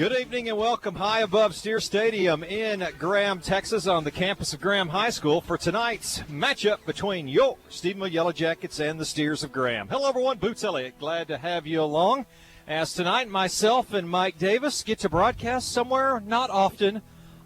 Good evening and welcome high above Steer Stadium in Graham, Texas on the campus of Graham High School for tonight's matchup between your Stephenville Yellow Jackets and the Steers of Graham. Hello everyone, Boots Elliott, glad to have you along. As tonight myself and Mike Davis get to broadcast somewhere not often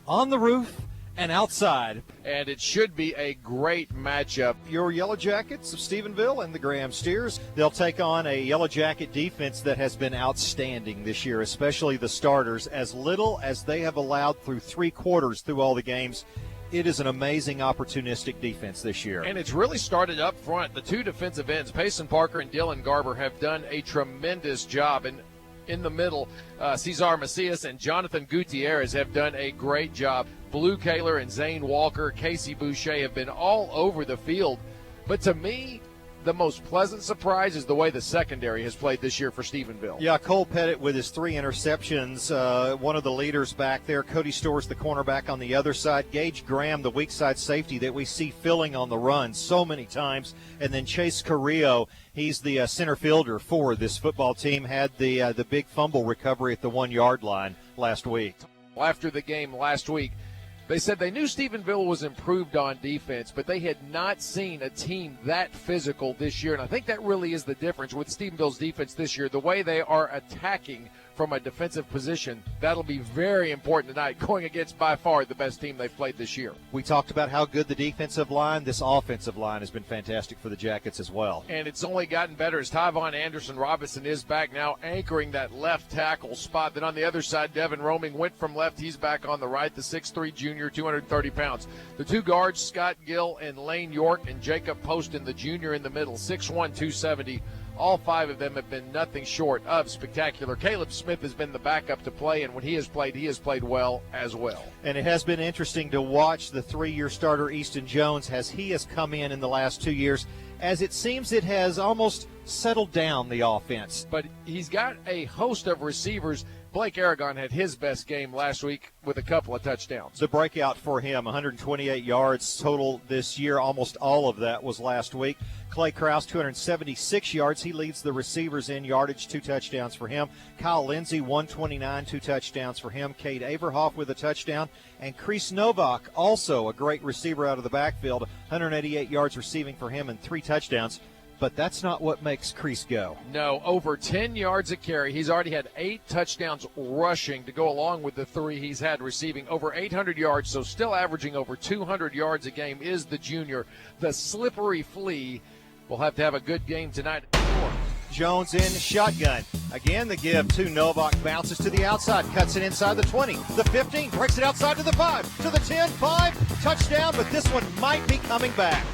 on the roof and outside. And it should be a great matchup. Your Yellow Jackets of Stephenville and the Graham Steers, they'll take on a Yellow Jacket defense that has been outstanding this year, especially the starters. As little as they have allowed through three quarters through all the games, it is an amazing opportunistic defense this year. And it's really started up front. The two defensive ends, Payson Parker and Dylan Garber, have done a tremendous job. And in the middle, Cesar Macias and Jonathan Gutierrez have done a great job. Blue Kaler and Zane Walker, Casey Boucher have been all over the field. But to me, the most pleasant surprise is the way the secondary has played this year for Stephenville. Yeah, Cole Pettit with his 3 interceptions, one of the leaders back there. Cody Storrs, the cornerback on the other side. Gage Graham, the weak side safety that we see filling on the run so many times. And then Chase Carrillo, he's the center fielder for this football team, had the big fumble recovery at the 1-yard line last week. After the game last week, they said they knew Stephenville was improved on defense, but they had not seen a team that physical this year. And I think that really is the difference with Stephenville's defense this year. The way they are attacking from a defensive position, that'll be very important tonight, going against by far the best team they've played this year. We talked about how good the defensive line, this offensive line has been fantastic for the Jackets as well. And it's only gotten better as Tyvon Anderson Robinson is back now, anchoring that left tackle spot. Then on the other side, Devin Roaming went from left. He's back on the right, the 6'3 junior, 230 pounds. The two guards, Scott Gill and Lane York, and Jacob Poston, the junior, in the middle, 6'1", 270. All 5 of them have been nothing short of spectacular. Caleb Smith has been the backup to play, and when he has played well as well. And it has been interesting to watch the 3-year starter, Easton Jones, as he has come in the last 2 years, as it seems it has almost settled down the offense. But he's got a host of receivers. Blake Aragon had his best game last week with a couple of touchdowns. The breakout for him, 128 yards total this year. Almost all of that was last week. Clay Krause, 276 yards. He leads the receivers in yardage, 2 touchdowns for him. Kyle Lindsey, 129, 2 touchdowns for him. Cade Averhoff with a touchdown. And Kreese Novak, also a great receiver out of the backfield, 188 yards receiving for him and 3 touchdowns. But that's not what makes Kreese go. No, over 10 yards a carry. He's already had 8 touchdowns rushing to go along with the 3 he's had receiving. Over 800 yards, so still averaging over 200 yards a game is the junior. The slippery flea will have to have a good game tonight. Jones in shotgun. Again, the give to Novak. Bounces to the outside. Cuts it inside the 20. The 15. Breaks it outside to the 5. To the 10. 5. Touchdown, but this one might be coming back.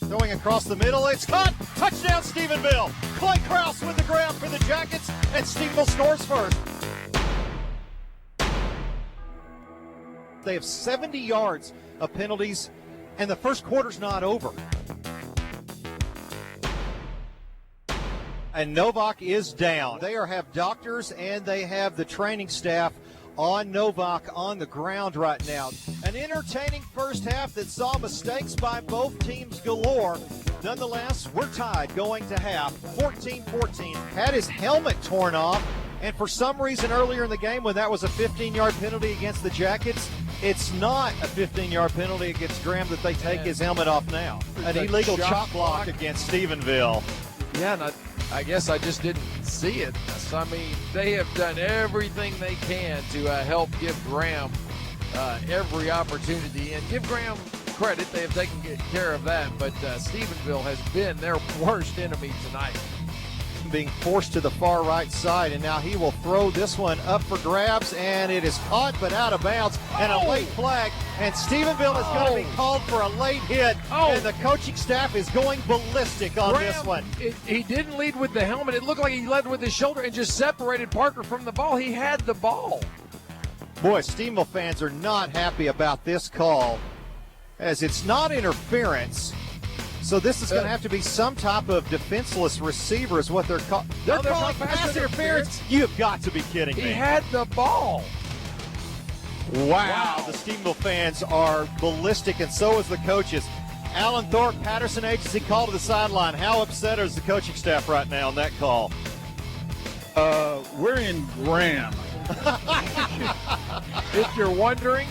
Going across the middle, it's caught. Touchdown, Stephenville. Clay Krause with the grab for the Jackets, and Stephenville scores first. They have 70 yards of penalties, and the first quarter's not over. And Novak is down. They have doctors, and they have the training staff on Novak on the ground right now. An entertaining first half that saw mistakes by both teams galore. Nonetheless, we're tied going to half, 14-14. Had his helmet torn off, and for some reason earlier in the game when that was a 15-yard penalty against the Jackets, it's not a 15-yard penalty against Graham that they take his helmet off now. An illegal chop block against Stephenville. Yeah, and I guess I just didn't see it. So, I mean, they have done everything they can to help give Graham every opportunity. And give Graham credit, they have taken care of that. But Stephenville has been their worst enemy tonight. Being forced to the far right side, and now he will throw this one up for grabs, and it is caught but out of bounds, and a late flag, and Stephenville is going to be called for a late hit, and the coaching staff is going ballistic on this one. He didn't lead with the helmet. It looked like he led with his shoulder and just separated Parker from the ball. He had the ball. Boy, Stephenville fans are not happy about this call, as it's not interference. So this is going to have to be some type of defenseless receiver is what they're calling. They're calling pass interference. You've got to be kidding me. He had the ball. Wow. The Stephenville fans are ballistic, and so is the coaches. Alan Thorpe, Patterson Agency, call to the sideline. How upset is the coaching staff right now on that call? We're in Graham. If you're wondering,